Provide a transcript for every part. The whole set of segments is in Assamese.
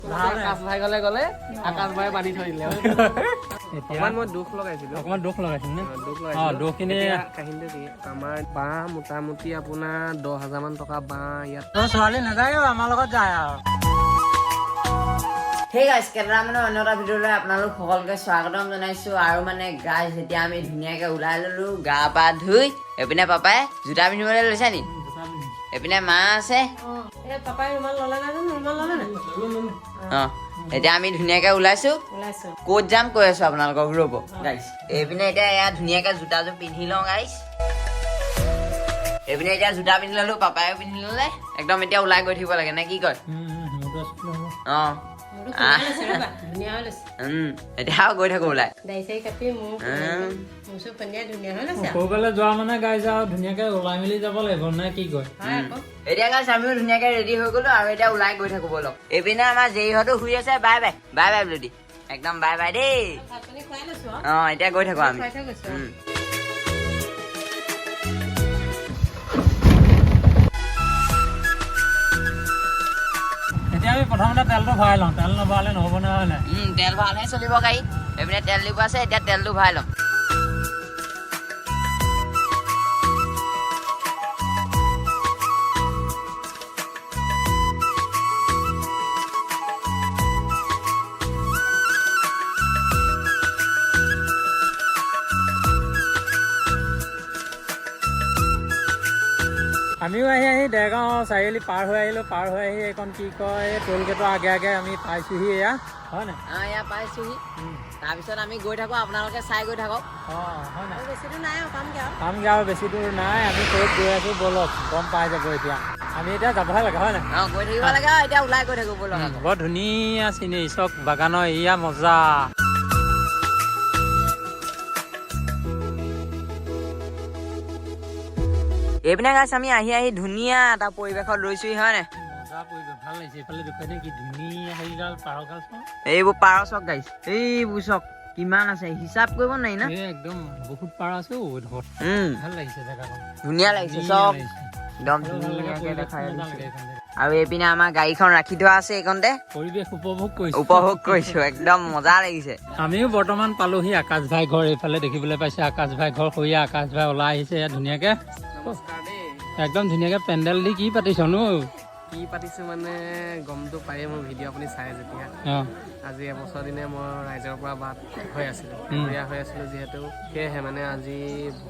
আকাশ ভাই গলে আকাশ ভাই বান্ধি থৈ দিলে অকমান মই দুখ লগাইছিলো অকমান দুখ লগাইছিল নে দুখখিনি কাহিনীটো কি আমাৰ বাঁহ মোটামুটি আপোনাৰ 10,000 মান টকা বাঁহ ইয়াত ছোৱালী নাযায় আমাৰ লগত যায় আৰু সেই গাইজ কেইটা মানে অন্য এটা ভিডিঅ'লৈ আপোনালোক সকলোকে স্বাগতম জনাইছো আৰু মানে গাইজ এতিয়া আমি ধুনীয়াকে ওলাই ললো গা পা ধুই এইপিনে পাপাই জোতা পিন্ধিবলৈ লৈছে নি এইপিনে মা আছে এতিয়া আমি ধুনীয়াকে ওলাইছো ক'ত যাম কৈ আছো আপোনালোকক ৰ'ব গাইজ এইপিনে এতিয়া এয়া ধুনীয়াকে জোতাযোৰ পিন্ধি লওঁ গাইজ এইপিনে এতিয়া জোতা পিন্ধি ললো পাপায়ো পিন্ধি ললে একদম এতিয়া ওলাই গৈ থাকিব লাগে নে কি কয় এতিয়া গৈ থাকো ওলাই ক'ৰবালৈ যোৱা মানে গাইজ আৰু ধুনীয়াকে ওলাই মেলি যাব লাগিব নে কি কয় এতিয়া গাইজ আমিও ধুনীয়াকে ৰেডি হৈ গলো আৰু এতিয়া ওলাই গৈ থাকো বলক এইপিনে আমাৰ জেইহঁতো শুই আছে বাই বাই বাই বাই বুলি একদম বাই বাই দেই এতিয়া গৈ থাকো আমি এতিয়া আমি প্ৰথমতে তেলটো ভৰাই লওঁ তেল নভৰালে নহ'ব নহয় তেল ভৰালেহে চলিব গাড়ীত এইপিনে তেল দিব আছে এতিয়া তেলটো ভৰাই লওঁ আমিও আহি দেৰগাঁও চাৰিআলি পাৰ হৈ আহিলোঁ পাৰ হৈ আহি এইখন কি কয় টোল গেটৰ আগে আগে আমি পাইছোহি এয়া হয় নাই এয়া পাইছোহি তাৰপিছত আমি গৈ থাকো আপোনালোকে চাই গৈ থাকক হয় নাই বেছি দূৰ নাই পামগে আৰু বেছি দূৰ নাই আমি ক'ত গৈ আছো বলক গম পাই যাব এতিয়া আমি এতিয়া যাবহে লাগে হয় নাই গৈ থাকিব লাগে আৰু এতিয়া ওলাই গৈ থাকো বলক বৰ ধুনীয়া চিনে চক বাগানৰ এয়া মজা এইপিনে গাইছ আমি আহি ধুনীয়া এটা পৰিৱেশত ৰৈছোহি হয় নাই ভাল লাগিছে এইফালে দেখুৱাই কি ধুনীয়া হেৰিডাল পাৰগাল এইবোৰ পাৰ চক গাইছ এইবোৰ চক কিমান আছে হিচাপ কৰিব নোৱাৰি না একদম বহুত পাৰ আছে ভাল লাগিছে জেগাখন ধুনীয়া লাগিছে চব একদম ধুনীয়াকে দেখাই আৰু এইপিনে আমাৰ গাড়ীখন ৰাখি থোৱা আছে এইকণতে পৰিৱেশ উপভোগ কৰিছো একদম মজা লাগিছে আমিও বৰ্তমান পালোহি আকাশ ভাই ঘৰ এইফালে দেখিবলৈ পাইছে আকাশ ভাই ঘৰ সৰিয়া আকাশ ভাই ওলাই আহিছে ইয়াত ধুনীয়াকে একদম ধুনীয়াকে পেণ্ডেল দি কি পাতিছনো কি পাতিছো মানে গমটো পায়ে মোৰ ভিডিঅ' আপুনি চাই যেতিয়া আজি এবছৰ দিনে মই ৰাইজৰ পৰা বাট হৈ আছিলো যিহেতু সেয়েহে মানে আজি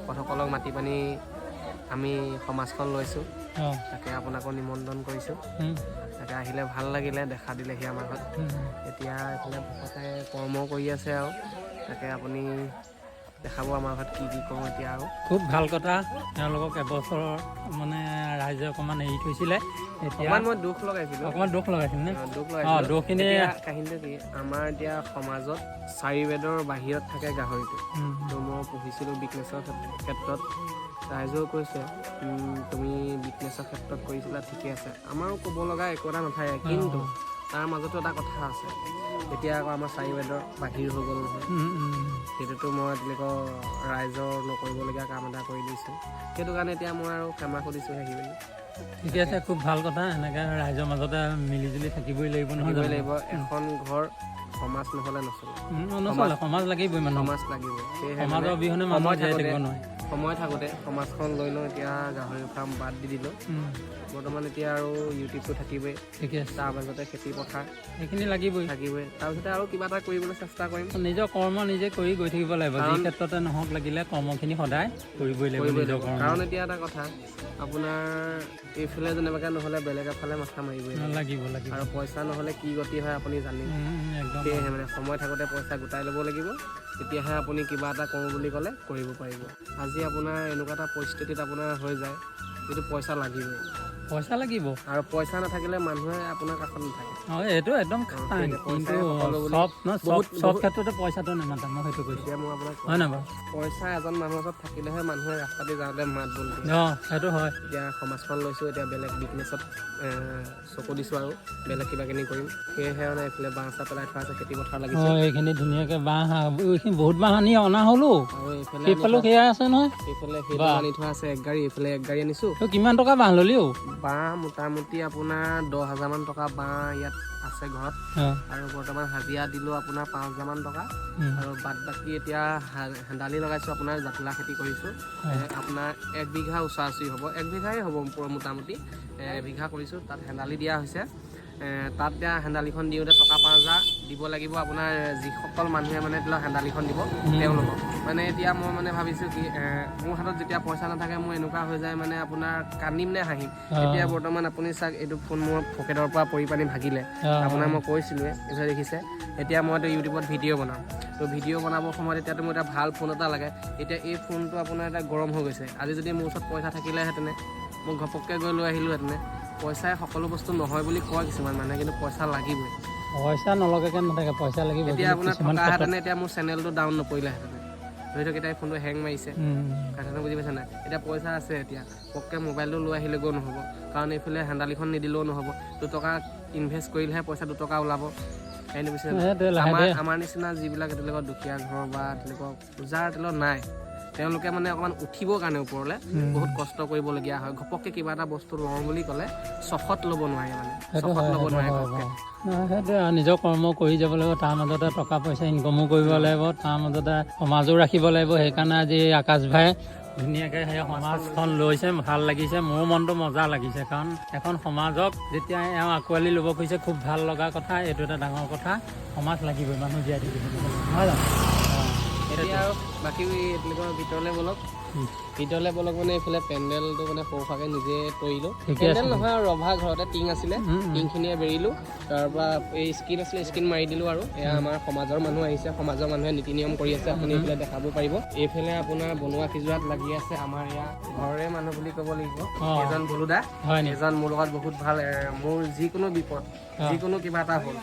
ভকতসকলক মাতি পানি আমি সমাজখন লৈছোঁ তাকে আপোনাকো নিমন্ত্ৰণ কৰিছোঁ তাকে আহিলে ভাল লাগিলে দেখা দিলেহি আমাৰ ঘৰত এতিয়া এইফালে ভকতে কৰ্ম কৰি আছে আৰু তাকে আপুনি দেখাব আমাৰ ঘৰত কি কৰোঁ এতিয়া আৰু খুব ভাল কথা তেওঁলোকক এবছৰ মানে ৰাইজে অকণমান এৰি থৈছিলে এতিয়া মই দুখ লগাইছিলোঁ অকণমান দুখ লগাইছিল নে দুখখিনি কাহিনীটো কি আমাৰ এতিয়া সমাজত 4 বেদৰ বাহিৰত থাকে গাহৰিটো তো মই পঢ়িছিলোঁ বিজনেছৰ ক্ষেত্ৰত ৰাইজেও কৈছে তুমি বিজনেছৰ ক্ষেত্ৰত কৰিছিলা ঠিকে আছে আমাৰো ক'ব লগা একো এটা নাথাকে কিন্তু তাৰ মাজতো এটা কথা আছে এতিয়া আকৌ আমাৰ 4 বেদৰ বাহিৰ হৈ গ'ল নহয় সেইটোতো মই তেনেকৈ ৰাইজৰ নকৰিবলগীয়া কাম এটা কৰি দিছোঁ সেইটো কাৰণে এতিয়া মই আৰু ক্ষমা সুধিছোঁ আহি বুলি ঠিকে আছে খুব ভাল কথা এনেকৈ ৰাইজৰ মাজতে মিলি জুলি থাকিবই লাগিব নহয় এখন ঘৰ সমাজ নহ'লে নচলে সমাজ লাগিবই সমাজ লাগিবই সমাজৰ অবিহনে মানুহ জীয়াই থাকিব নোৱাৰে সময় থাকোঁতে সমাজখন লৈ লওঁ এতিয়া গাহৰি ফাৰ্ম বাদ দি দিলোঁ বৰ্তমান এতিয়া আৰু ইউটিউবটো থাকিবই ঠিকে আছে তাৰ মাজতে খেতি পথাৰ সেইখিনি লাগিবই তাৰপিছতে আৰু কিবা এটা কৰিবলৈ চেষ্টা কৰিম নিজৰ কৰ্ম নিজে কৰি গৈ থাকিব লাগিব যি ক্ষেত্ৰতে নহওক লাগিলে কৰ্মখিনি সদায় কৰিবই লাগিব নিজৰ কৰ্ম কাৰণ এতিয়া এটা কথা আপোনাৰ এইফালে যেনেবাকৈ নহ'লে বেলেগ এফালে মাথা মাৰিবই লাগিব আৰু পইচা নহ'লে কি গতি হয় আপুনি জানিব সেয়েহে মানে সময় থাকোঁতে পইচা গোটাই ল'ব লাগিব তেতিয়াহে আপুনি কিবা এটা কৰোঁ বুলি ক'লে কৰিব পাৰিব আজি আপোনাৰ এনেকুৱা এটা পৰিস্থিতিত আপোনাৰ হৈ যায় যিটো পইচা লাগিবই আৰু পইচা নাথাকিলে মানুহে আপোনাৰ কাষত নাথাকে এইটো একদম কিন্তু চব ক্ষেত্ৰতে পইচাটো নামাতে মই সেইটো কৈছোঁ এতিয়া মই আপোনাক হয় নাই বাৰু পইচা এজন মানুহৰ ওচৰত থাকিলেহে মানুহে ৰাস্তা দি যাওঁতে মাত বোল সেইটো হয় এতিয়া সমাজখন লৈছোঁ এতিয়া বেলেগ বিজনেছত চকু দিছোঁ আৰু বেলেগ কিবা কিনি কৰিম সেয়েহে মানে এইফালে বাঁহ চাহ পেলাই থোৱা আছে খেতি পথাৰ লাগিছে এইখিনি ধুনীয়াকৈ বাঁহ এইখিনি বহুত বাঁহ আনি অনা হ'লো আৰু সেইফালেও সেয়া আছে নহয় এইফালে সেইটো আনি থোৱা আছে 1 গাড়ী এইফালে 1 গাড়ী আনিছোঁ কিমান টকা বাঁহ ল'লি বাঁহ মোটামুটি আপোনাৰ 10,000 মান টকা বাঁহ ইয়াত আছে ঘৰত আৰু বৰ্তমান হাজিৰা দিলোঁ আপোনাৰ 5,000মান টকা আৰু বাদ বাকী এতিয়া হেন্দালি লগাইছোঁ আপোনাৰ জাতিলাও খেতি কৰিছোঁ আপোনাৰ 1 বিঘা ওচৰা-ওচৰি হ'ব 1 বিঘাই হ'ব মোটামুটি 1 বিঘা কৰিছোঁ তাত হেন্দালি দিয়া হৈছে তাত এতিয়া হেন্দালিখন দিওঁতে টকা 5,000 দিব লাগিব আপোনাৰ যিসকল মানুহে মানে ধৰি লওক হেন্দালিখন দিব তেওঁলোকক মানে এতিয়া মই মানে ভাবিছোঁ কি মোৰ হাতত যেতিয়া পইচা নাথাকে মোৰ এনেকুৱা হৈ যায় মানে আপোনাৰ কান্দিম নে হাঁহিম এতিয়া বৰ্তমান আপুনি চাওক এইটো ফোন মোৰ পকেটৰ পৰা পৰি পানি ভাগিলে আপোনাৰ মই কৈছিলোঁৱে এতিয়া দেখিছে এতিয়া মইতো ইউটিউবত ভিডিঅ' বনাওঁ তো ভিডিঅ' বনাবৰ সময়ত এতিয়াতো মোৰ এটা ভাল ফোন এটা লাগে এতিয়া এই ফোনটো আপোনাৰ এটা গৰম হৈ গৈছে আজি যদি মোৰ ওচৰত পইচা থাকিলেহেঁতেনে মই ঘপককৈ গৈ লৈ আহিলোঁহেঁতেনে পইচাই সকলো বস্তু নহয় বুলি কয় কিছুমান মানুহে কিন্তু পইচা লাগিবই পইচা নলগাকৈ নাথাকে পইচা লাগিব এতিয়া আপোনাৰ থকাহেঁতেনে এতিয়া মোৰ চেনেলটো ডাউন নপৰিলেহেঁতেন ধৰি লওক এতিয়া ফোনটো হেং মাৰিছে কথাটো বুজি পাইছে নাই এতিয়া পইচা আছে এতিয়া পককৈ মোবাইলটো লৈ আহিলেগৈও নহ'ব কাৰণ এইফালে হেন্দালিখন নিদিলেও নহ'ব 2 টকা ইনভেষ্ট কৰিলেহে পইচা 2 টকা ওলাব আমাৰ নিচিনা যিবিলাক তেওঁলোকৰ দুখীয়া ঘৰ বা তেওঁলোকৰ যাৰ তেওঁলোকৰ নাই তেওঁলোকে মানে অকণমান উঠিবৰ কাৰণে ওপৰলৈ বহুত কষ্ট কৰিবলগীয়া হয় ঘপককৈ কিবা এটা বস্তু লওঁ বুলি ক'লে চখত ল'ব নোৱাৰে মানে চখত ল'ব নোৱাৰে ঘপককৈ সেইটোৱে আৰু নিজৰ কৰ্ম কৰি যাব লাগিব তাৰ মাজতে টকা পইচা ইনকমো কৰিব লাগিব তাৰ মাজতে সমাজো ৰাখিব লাগিব সেইকাৰণে আজি আকাশ ভাই ধুনীয়াকৈ সেই সমাজখন লৈছে ভাল লাগিছে মোৰ মনটো মজা লাগিছে কাৰণ এখন সমাজক যেতিয়া এওঁ আঁকোৱালি ল'ব খুজিছে খুব ভাল লগা কথা এইটো এটা ডাঙৰ কথা সমাজ লাগিবই মানুহ জীয়াই থাকিব নহয় জানো এতিয়া আৰু বাকী তেওঁলোকৰ ভিতৰলৈ বলক মানে এইফালে পেণ্ডেলটো মানে সৰুফাকে নিজে তৰিলোঁ পেণ্ডেল নহয় আৰু ৰভা ঘৰতে টিং আছিলে টিংখিনিয়ে বেৰিলোঁ তাৰপৰা এই স্কিন আছিলে স্কিন মাৰি দিলোঁ আৰু এয়া আমাৰ সমাজৰ মানুহ আহিছে সমাজৰ মানুহে নীতি নিয়ম কৰি আছে আপুনি এইফালে দেখাব পাৰিব এইফালে আপোনাৰ বনোৱা সিজোৱাত লাগি আছে আমাৰ ইয়াৰ ঘৰৰে মানুহ বুলি ক'ব লাগিব এজন বলুদা এজন মোৰ লগত বহুত ভাল মোৰ যিকোনো বিপদ যিকোনো কিবা এটা হ'ল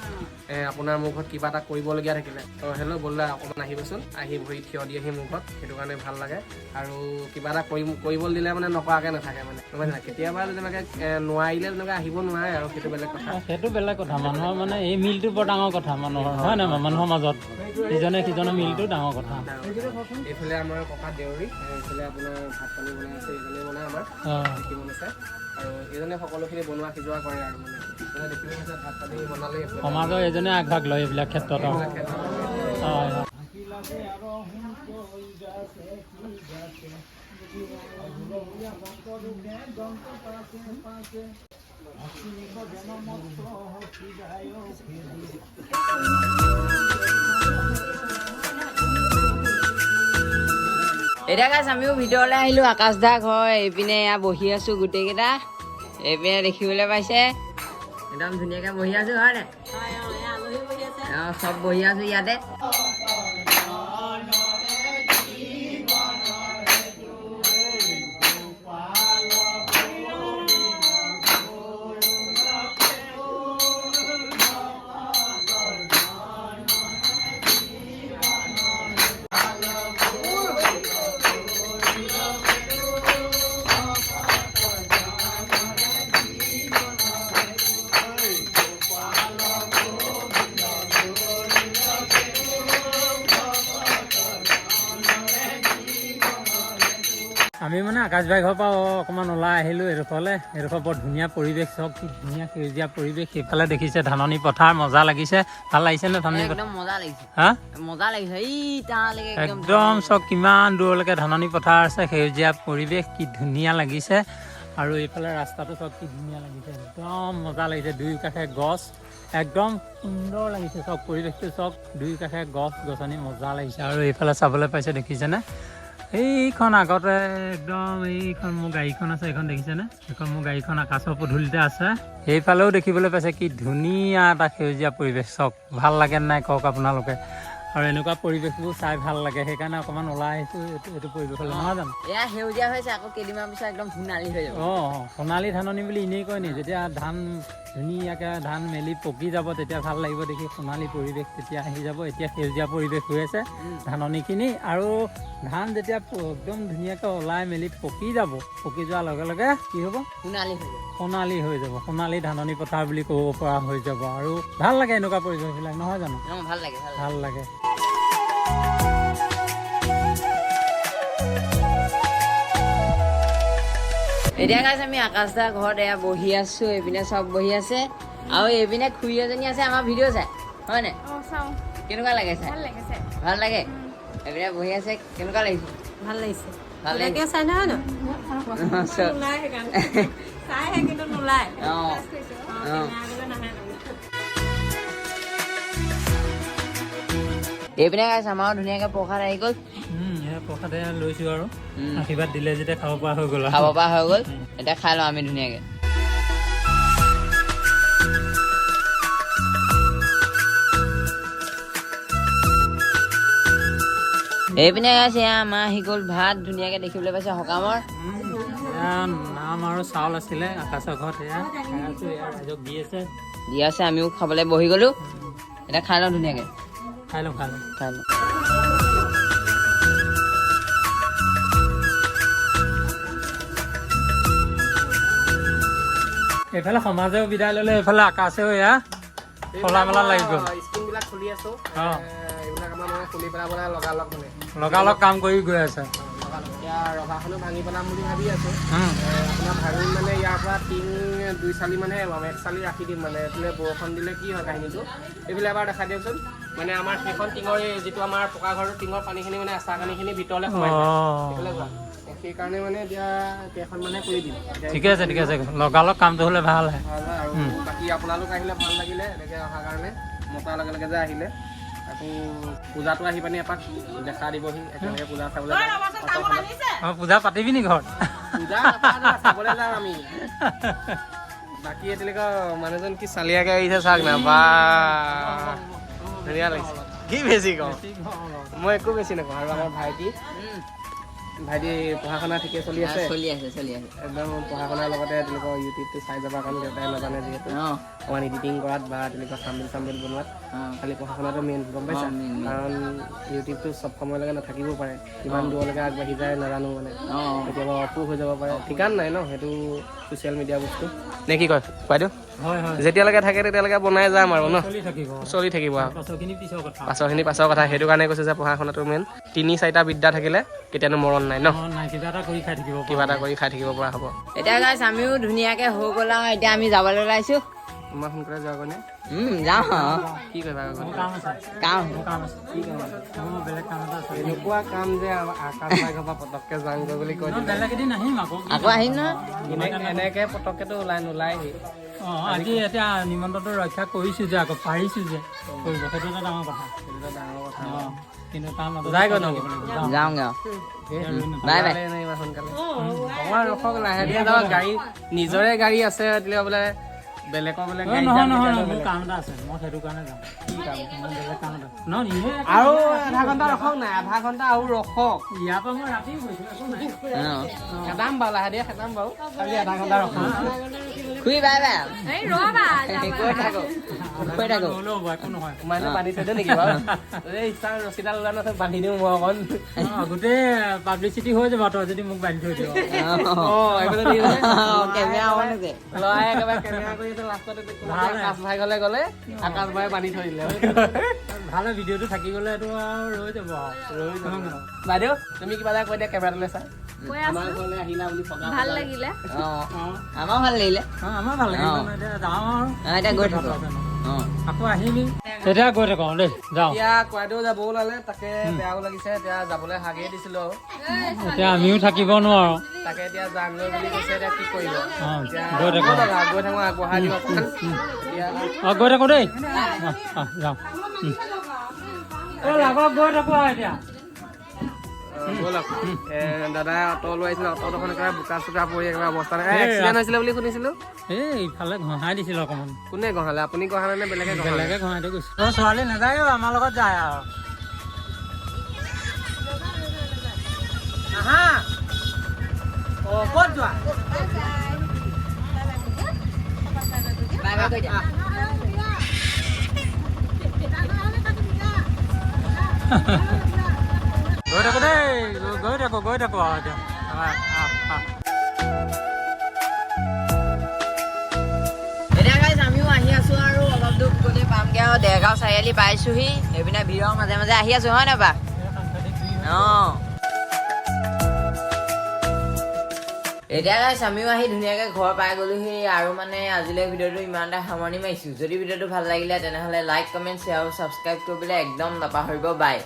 আপোনাৰ মোৰ ঘৰত কিবা এটা কৰিবলগীয়া থাকিলে হেল্ল' বলুদা অকণমান আহিবচোন আহি ভৰি থিয় দিয়েহি মোৰ ঘৰত সেইটো কাৰণে ভাল লাগে আৰু কিবা এটা কৰিবলৈ দিলে মানে নকৰাকৈ নাথাকে মানে কেতিয়াবা তেনেকৈ নোৱাৰিলে তেনেকৈ আহিব নোৱাৰে আৰু সেইটো বেলেগ কথা মানুহৰ মানে এই মিলটো বৰ ডাঙৰ কথা মানুহৰ হয় নাই মানুহৰ মাজত ইজনে সিজনৰ মিলটো ডাঙৰ কথা এইফালে আমাৰ ককা দেউৰী এইফালে আপোনাৰ ভাত পানী বনাই আছে এইজনে বনাই আমাৰ দেখিব লৈছে আৰু এইজনে সকলোখিনি বনোৱা সিজোৱা কৰে আৰু মানে দেখিব লৈছে ভাত পানী বনালে সমাজৰ এজনে আগভাগ লয় এইবিলাক ক্ষেত্ৰত এতিয়া গাইছ আমিও ভিতৰলৈ আহিলোঁ আকাশ দা ঘৰ এইপিনে এয়া বহি আছোঁ গোটেইকেইটা এইপিনে দেখিবলৈ পাইছে একদম ধুনীয়াকৈ বহি আছোঁ হয় নাই চব বহি আছোঁ ইয়াতে আমি মানে আকাশ ভাই ঘৰৰ পৰা অকণমান ওলাই আহিলোঁ এইডোখৰলৈ এইডোখৰ বৰ ধুনীয়া পৰিৱেশ চব কি ধুনীয়া সেউজীয়া পৰিৱেশ সেইফালে দেখিছে ধাননি পথাৰ মজা লাগিছে ভাল লাগিছে নে ধাননি পথাৰ মজা লাগিছে হা মজা লাগিছে একদম চব কিমান দূৰলৈকে ধাননি পথাৰ আছে সেউজীয়া পৰিৱেশ কি ধুনীয়া লাগিছে আৰু এইফালে ৰাস্তাটো চব কি ধুনীয়া লাগিছে একদম মজা লাগিছে দুই কাষে গছ একদম সুন্দৰ লাগিছে চব পৰিৱেশটো চব দুই কাষে গছ গছনি মজা লাগিছে আৰু এইফালে চাবলৈ পাইছে দেখিছেনে এইখন আগতে একদম এইখন মোৰ গাড়ীখন আছে এইখন দেখিছেনে এইখন মোৰ গাড়ীখন আকাশৰ পদূলিতে আছে সেইফালেও দেখিবলৈ পাইছে কি ধুনীয়া এটা সেউজীয়া পৰিৱেশ চক ভাল লাগে নাই কওক আপোনালোকে আৰু এনেকুৱা পৰিৱেশবোৰ চাই ভাল লাগে সেইকাৰণে অকণমান ওলাই আহিছোঁ এইটো পৰিৱেশলৈ নহয় জানো এয়া সেউজীয়া হৈছে আকৌ কেইদিনমান পিছত একদম সোণালী হৈ যাব সোণালী ধাননি বুলি এনেই কয় নি যেতিয়া ধান ধুনীয়াকৈ ধান মেলি পকি যাব তেতিয়া ভাল লাগিব দেখি সোণালী পৰিৱেশ তেতিয়া আহি যাব এতিয়া সেউজীয়া পৰিৱেশ হৈ আছে ধাননিখিনি আৰু ধান যেতিয়া একদম ধুনীয়াকৈ ওলাই মেলি পকি যাব পকি যোৱাৰ লগে লগে কি হ'ব সোণালী হৈ যাব সোণালী ধাননি পথাৰ বুলি ক'ব পৰা হৈ যাব আৰু ভাল লাগে এনেকুৱা পৰিৱেশবিলাক নহয় জানো ভাল লাগে এতিয়া গাইছ আমি আকাশ দা ঘৰত এয়া বহি আছোঁ এইপিনে চব বহি আছে আৰু এইপিনে খুৰী এজনী আছে আমাৰ ভিডিঅ' চাই হয় নাই কেনেকুৱা লাগে চাই ভাল লাগে এইপিনে বহি আছে কেনেকুৱা লাগিছে ভাল লাগিছে ভাল লাগিছে চাই নহয় ন এইপিনে গাইছে আমাৰো ধুনীয়াকে প্ৰসাদ আহি গ'ল প্ৰসাদে লৈছো আৰু আশীৰ্বাদ দিলে যেতিয়া খাব পৰা হৈ গ'ল খাব পৰা হৈ গ'ল এতিয়া খাই লওঁ আমি ধুনীয়াকে এইপিনে আছে আমাৰ আহি গ'ল ভাত ধুনীয়াকে দেখিবলৈ পাইছে সকামৰ নাম আৰু চাউল আছিলে আকাশৰ ঘৰত এয়া খাই আছো এয়া ৰাইজক দি আছে দি আছে আমিও খাবলৈ বহি গ'লো এতিয়া খাই লওঁ ধুনীয়াকে খাই লওঁ খাই লওঁ এইফালে সমাজেও বিদায় ল'লে এইফালে আকাশেও এয়া খোলা মেলা লাগি গ'ল স্কিনবিলাক খুলি আছো এইবিলাক আমাৰ মানে খুলি পেলাবলৈ লগালগ মানে লগালগ কাম কৰি গৈ আছে এতিয়া ৰভাখনো ভাঙি পেলাম বুলি ভাবি আছো আপোনাৰ ভাঙি মানে ইয়াৰ পৰা টিং 2 চালি মানে 1 চালি ৰাখি দিম মানে এইফালে বৰষুণ দিলে কি হয় কাহিনীটো এইফালে এবাৰ দেখাই দিয়কচোন মানে আমাৰ সেইখন টিঙৰ যিটো আমাৰ পকা ঘৰৰ টিঙৰ পানীখিনি মানে আচাৰ পানীখিনি ভিতৰলৈ সোমাই যায় এইফালে যোৱা সেইকাৰণে মানে এতিয়া কেইখন মানে কৰি দিম ঠিকে আছে লগালগ কামটো হ'লে ভাল হয় আৰু বাকী আপোনালোক আহিলে ভাল লাগিলে এনেকৈ অহাৰ কাৰণে মতাৰ লগে লগে যে আহিলে আকৌ পূজাটো আহি পানি এপাক দেখা দিবহি একেলগে পূজা চাবলৈ পূজা পাতিবি নি ঘৰত পূজা চাবলৈ যাম আমি বাকী এতিয়ালৈকে মানুহজন কি চালিয়াকে আহিছে চাওক না বা ধুনীয়া লাগিছে কি বেছি কওঁ মই একো বেছি নকওঁ আৰু আমাৰ ভাইটি পঢ়া শুনা ঠিকে চলি আছে একদম পঢ়া শুনাৰ লগতে তেওঁলোকৰ ইউটিউবটো চাই যাবা কাৰণ দেউতাই নাজানে যিহেতু অকণমান এডিটিং কৰাত বা তেনেকুৱা চামবিল বনোৱাত খালি পঢ়া শুনাটো মেইন গম পাইছা কাৰণ ইউটিউবটো চব সময়লৈকে নাথাকিব পাৰে কিমান দূৰলৈকে আগবাঢ়ি যায় নাজানো মানে কেতিয়াবা অফো হৈ যাব পাৰে ঠিকান নাই ন সেইটো ছ'চিয়েল মিডিয়া বস্তু নে কি কয় বাইদেউ যেতিয়ালৈকে থাকে তেতিয়ালৈকে বনাই যাম আৰু ন চলি থাকিব আৰু পাছৰখিনি পাছৰ কথা সেইটো কাৰণে কৈছে যে পঢ়া শুনাটো মেইন 3-4টা বিদ্যা থাকিলে কেতিয়ানো মৰণ নাই ন কিবা এটা কৰি খাই থাকিব পৰা হ'ব এতিয়া গাইছ আমিও ধুনীয়াকে হৈ গ'ল আৰু এতিয়া আমি যাবলৈ ওলাইছো ইমান সোনকালে যাওঁ কাৰণে যাওঁ কি কৰিবা কাম বেলেগ কাম এটা আছে এনেকুৱা কাম যে আকাশ ভাই ঘৰৰ পৰা পটককে যাওঁগৈ বুলি কৈ দিলে বেলেগ এদিন আহিম আকৌ আহিম নহয় এনেকে পটককেতো নোলায়হি আজি এতিয়া নিমন্ত্ৰণটো ৰক্ষা কৰিছো যে আকৌ পাৰিছো যে কৰিব সেইটো এটা ডাঙৰ কথা কিন্তু তাৰ মাজত যাওঁগে বাই বাই ইমান সোনকালে অকমান ৰখক লাহে ধীৰে যাওক গাড়ী নিজৰে গাড়ী আছে তেতিয়া বোলে বেলেগৰ বোলে নহয় মোৰ কাম এটা আছে মই সেইটো কাৰণে যাম কি কাম মোৰ বেলেগ কাম এটা আৰু আধা ঘণ্টা ৰখক নাই আধা ঘণ্টা আৰু ৰখক ইয়াৰ পৰা মই ৰাতি গৈছো একো নাই খেদাম বাৰু লাহে ধীৰে খেদাম বাৰু খালি আধা ঘণ্টা ৰখক খুই বাই বাই মানে বান্ধি থৈ দিওঁ নেকি বাৰু ইচ্ছা ৰছীডাল ওলাই নথৈ বান্ধি দিওঁ মই অকণ গোটেই পাব্লিচিটি হৈ যাব তই যদি মোক বান্ধি থৈ দিয় ল'ৰাই একেবাৰে কেমেৰা কৰি লাষ্টত আকাশ ভাই ঘৰলৈ গ'লে আকাশ ভাই বান্ধি থৈ দিলে ভালে ভিডিঅ'টো থাকি গ'লে এইটো আৰু ৰৈ যাব বাইদেউ তুমি কিবা এটা কৈ দিয়া কেমেৰাটোলৈ চাই আমাৰ ঘৰলৈ আহিলা বুলি ভাল লাগিলে আমাৰ ভাল লাগিলে আমাৰ ভাল লাগিল যাওঁ আৰু এতিয়া গৈ থাকো আকৌ আহিবি তেতিয়া গৈ থাকো দেই যাওঁ এতিয়া কোৱাইদেউ যাব ওলালে তাকে বেয়াও লাগিছে এতিয়া যাবলৈ হাগেই দিছিলো এতিয়া আমিও থাকিব নোৱাৰো তাকে এতিয়া যামগৈ বুলি কৈছে এতিয়া কি কৰিব গৈ থাকো আগবঢ়াই দিব গৈ থাকো দেই যাওঁ লাগক গৈ থাকো আৰু এতিয়া দাদাই অটো লৈ আহিছিলে অটোত এখন একেবাৰে বোকা চোকা পৰি একেবাৰে অৱস্থা নাই এক্সিডেণ্ট হৈছিলে বুলি শুনিছিলো ইফালে ঘঁহাই দিছিল অকণমান কোনে ঘঁহালে আপুনি ঘঁহালে নে বেলেগে ঘঁহাই থৈ গৈছে ছোৱালী নাযায় আমাৰ লগত যায় আৰু ক'ত যোৱা গৈ থাকো আৰু এতিয়া এতিয়া গাইছ আমিও আহি আছো আৰু অলপ দূৰ গ'লে পামগে আৰু দেৰগাঁও চাৰিআলি পাইছোহি এইপিনে ভিৰৰ মাজে মাজে আহি আছো হয় নাই বা এতিয়া গাইছ আমিও আহি ধুনীয়াকৈ ঘৰ পাই গ'লোহি আৰু মানে আজিলৈ ভিডিঅ'টো ইমানটা সামৰণি মাৰিছোঁ। যদি ভিডিঅ'টো ভাল লাগিলে তেনেহ'লে লাইক কমেণ্ট শ্বেয়াৰ আৰু ছাবস্ক্ৰাইব কৰিবলৈ একদম নাপাহৰিব। বাই।